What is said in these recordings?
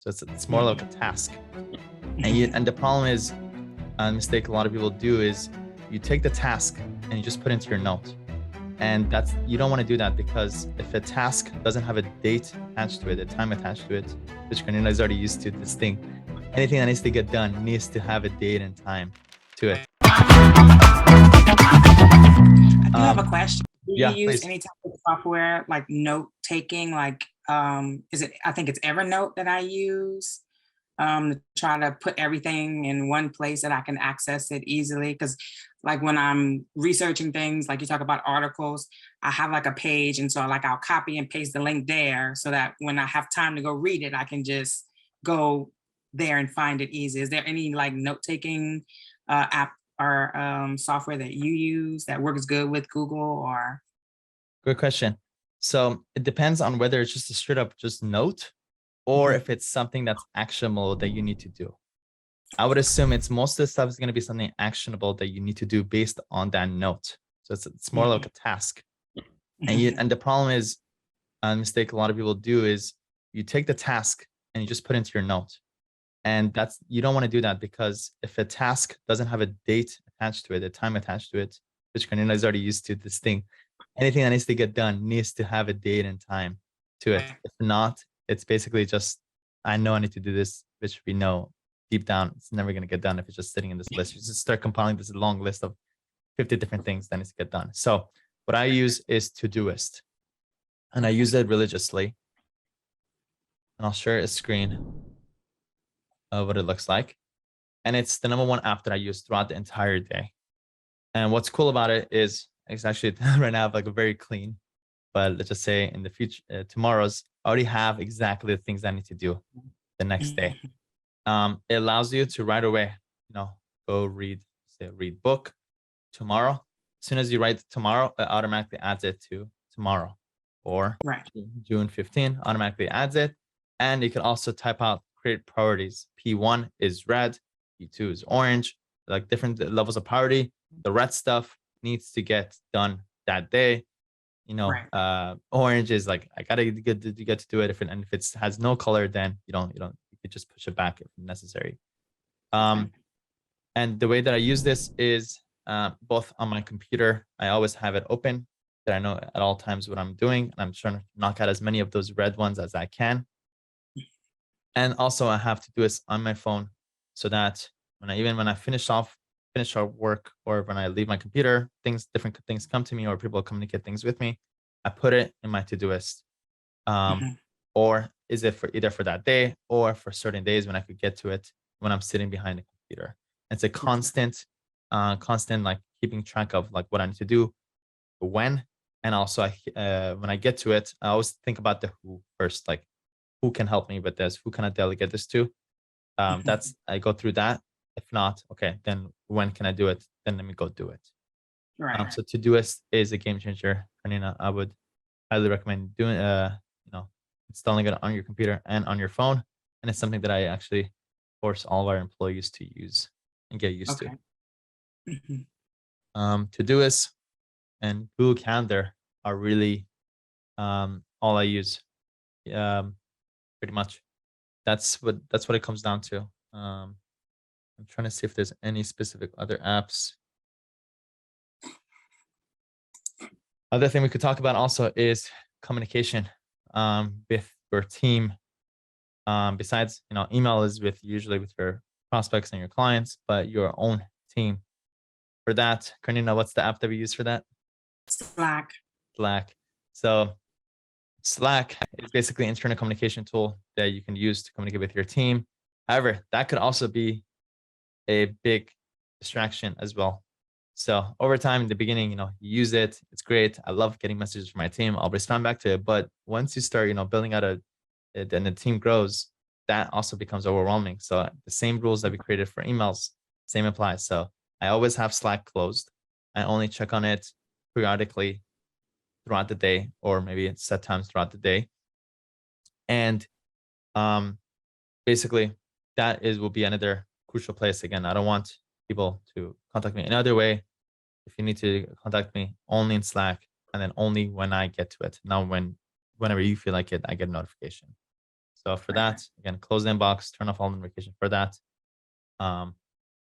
So it's more like a task. And the problem is, a mistake a lot of people do is you take the task and you just put into your note. And you don't want to do that, because if a task doesn't have a date attached to it, a time attached to it, which Karina is already used to this thing, anything that needs to get done needs to have a date and time to it. I do have a question. Do you use please. any type of software like note taking? Like, I think it's Evernote that I use to try to put everything in one place that I can access it easily. Because, like, when I'm researching things, like you talk about articles, I have like a page, and so like I'll copy and paste the link there so that when I have time to go read it, I can just go there and find it easy. Is there any like note taking app or software that you use that works good with Google? Or Good question. So it depends on whether it's just a straight up just note, or if it's something that's actionable that you need to do. I would assume most of the stuff is going to be something actionable that you need to do based on that note. So it's more like a task. And the problem is, a mistake a lot of people do is you take the task and you just put into your note. And you don't want to do that, because if a task doesn't have a date attached to it, a time attached to it, which Karina is already used to this thing, anything that needs to get done needs to have a date and time to it. If not, it's basically just, I know I need to do this, which we know deep down it's never going to get done if it's just sitting in this list. You just start compiling this long list of 50 different things that needs to get done. So what I use is Todoist, and I use it religiously. And I'll share a screen of what it looks like. And it's the number one app that I use throughout the entire day. And what's cool about it is it's actually right now like a very clean, but let's just say in the future, tomorrow's, I already have exactly the things I need to do the next day. It allows you to right away, go read book tomorrow. As soon as you write tomorrow, it automatically adds it to tomorrow, or June 15 automatically adds it. And you can also type out create priorities. P1 is red, P2 is orange, like different levels of priority. The red stuff needs to get done that day. Orange is like, I gotta get to do it. If it has no color, then you could just push it back if necessary. And the way that I use this is both on my computer. I always have it open, that I know at all times what I'm doing, and I'm trying to knock out as many of those red ones as I can. And also I have to do this on my phone, so that when I finish our work, or when I leave my computer, different things come to me, or people communicate things with me, I put it in my Todoist. Or is it either for that day or for certain days when I could get to it when I'm sitting behind the computer. It's a constant like keeping track of like what I need to do, when, and also when I get to it, I always think about the who first, like who can help me with this, who can I delegate this to. I go through that. If not, okay, then when can I do it? Then let me go do it. So Todoist is a game changer, Karina. I would highly recommend doing installing it on your computer and on your phone. And it's something that I actually force all of our employees to use and get used to. Todoist and Google Calendar are really all I use. Pretty much. That's what it comes down to. I'm trying to see if there's any specific other apps. Other thing we could talk about also is communication with your team. Besides, email is usually with your prospects and your clients, but your own team. For that, Karina, what's the app that we use for that? Slack. So Slack is basically an internal communication tool that you can use to communicate with your team. However, that could also be a big distraction as well. So over time, in the beginning, you use it. It's great. I love getting messages from my team. I'll respond back to it. But once you start, building out and the team grows, that also becomes overwhelming. So the same rules that we created for emails, same applies. So I always have Slack closed. I only check on it periodically throughout the day, or maybe at set times throughout the day. And basically, that will be another crucial place. Again, I don't want people to contact me another way. If you need to contact me, only in Slack, and then only when I get to it. Not whenever you feel like it, I get a notification. So for that, again, close the inbox, turn off all notification for that.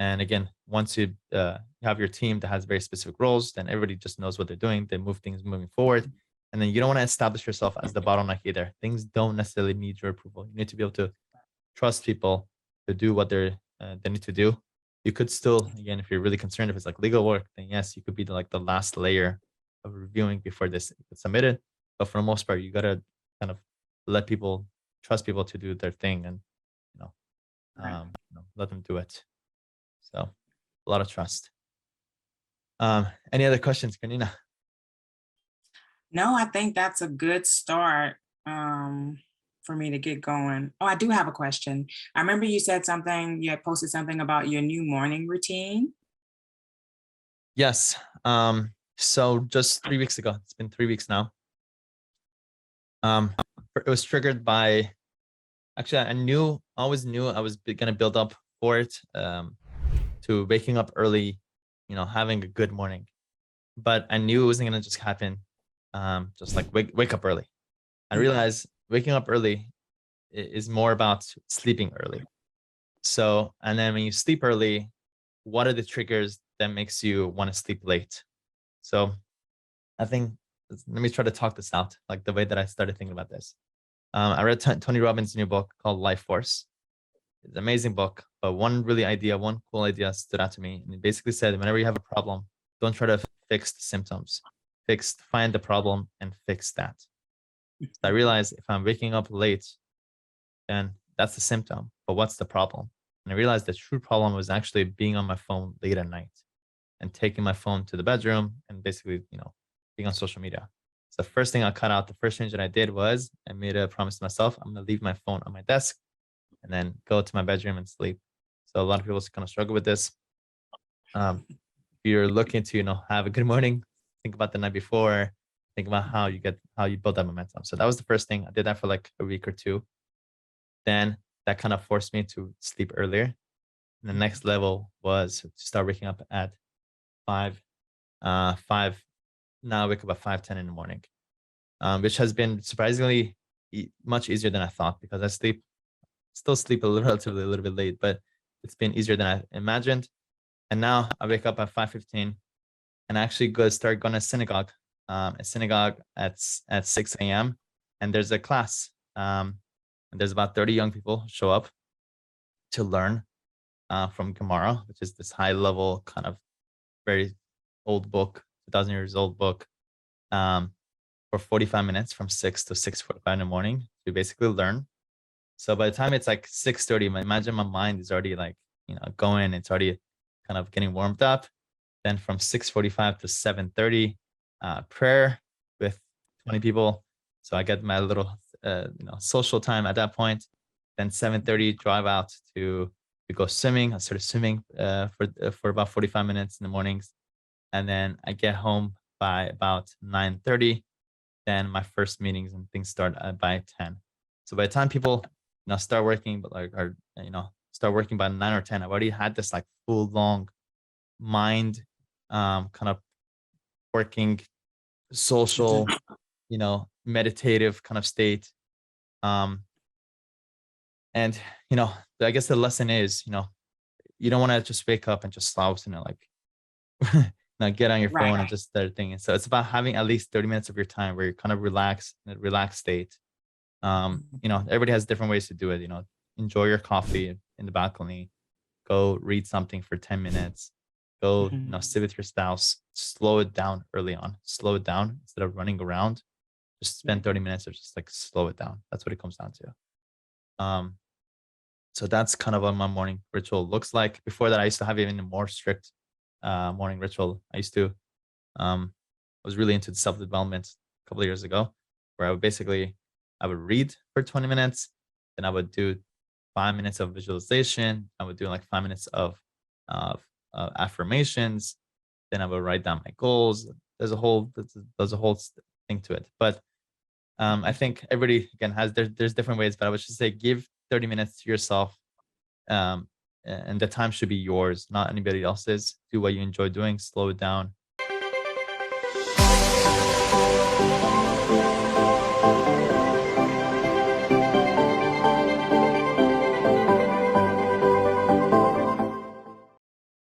And again, once you have your team that has very specific roles, then everybody just knows what they're doing. They move things moving forward. And then you don't want to establish yourself as the bottleneck either. Things don't necessarily need your approval. You need to be able to trust people to do what they need to do. You could still, again, if you're really concerned, if it's like legal work, then yes, you could be the last layer of reviewing before this gets submitted. But for the most part, you gotta kind of trust people to do their thing, and let them do it. So a lot of trust. Any other questions, Karina? No, I think that's a good start for me to get going. Oh, I do have a question. I remember you said something, you had posted something about your new morning routine. Yes. So just 3 weeks ago, it's been 3 weeks now. It was triggered by, actually, I always knew I was going to build up for it, to waking up early, having a good morning. But I knew it wasn't going to just happen, just like wake up early. I realized waking up early is more about sleeping early. So, and then when you sleep early, what are the triggers that makes you want to sleep late? So I think, let me try to talk this out, like the way that I started thinking about this. I read Tony Robbins' new book called Life Force. It's an amazing book, but one cool idea stood out to me. And it basically said, whenever you have a problem, don't try to fix the symptoms. Find the problem and fix that. So I realized if I'm waking up late, then that's the symptom. But what's the problem? And I realized the true problem was actually being on my phone late at night and taking my phone to the bedroom and basically, being on social media. So the first thing I cut out, the first change that I did was I made a promise to myself, I'm going to leave my phone on my desk and then go to my bedroom and sleep. So a lot of people kind of struggle with this. If you're looking to, have a good morning, think about the night before, think about how you build that momentum. So that was the first thing. I did that for like a week or two. Then that kind of forced me to sleep earlier. And the next level was to start waking up at 5. Now I wake up at 5:10 in the morning, which has been surprisingly much easier than I thought, because I still sleep relatively a little bit late, but it's been easier than I imagined. And now I wake up at 5:15 and I actually start going to synagogue. A synagogue at 6 a.m. and there's a class. And there's about 30 young people who show up to learn from Gemara, which is this high level kind of very old book, 2,000 years old book, for 45 minutes from 6 to 6:45 in the morning to basically learn. So by the time it's like 6:30, imagine my mind is already like, going, it's already kind of getting warmed up. Then from 6:45 to 7:30, prayer with 20 people. So I get my little, social time at that point. Then 7:30, drive out to go swimming. I started swimming for about 45 minutes in the mornings. And then I get home by about 9:30. Then my first meetings and things start by 10. So by the time people, start working, but start working by 9 or 10, I've already had this like full long mind, kind of working social, meditative kind of state. And, I guess the lesson is, you don't want to just wake up and just slouch, get on your phone and just start thinking. So it's about having at least 30 minutes of your time where you're kind of relaxed, in a relaxed state. Everybody has different ways to do it. Enjoy your coffee in the balcony, go read something for 10 minutes, go, sit with your spouse, slow it down early on, slow it down instead of running around. Just spend 30 minutes of just like slow it down. That's what it comes down to. So that's kind of what my morning ritual looks like. Before that, I used to have even a more strict morning ritual. I used to, was really into self-development a couple of years ago, where I would read for 20 minutes, then I would do 5 minutes of visualization. I would do like 5 minutes of affirmations. Then I would write down my goals. There's a whole thing to it. But I think everybody again there's different ways, but I would just say give 30 minutes to yourself. And the time should be yours, not anybody else's. Do what you enjoy doing, slow it down,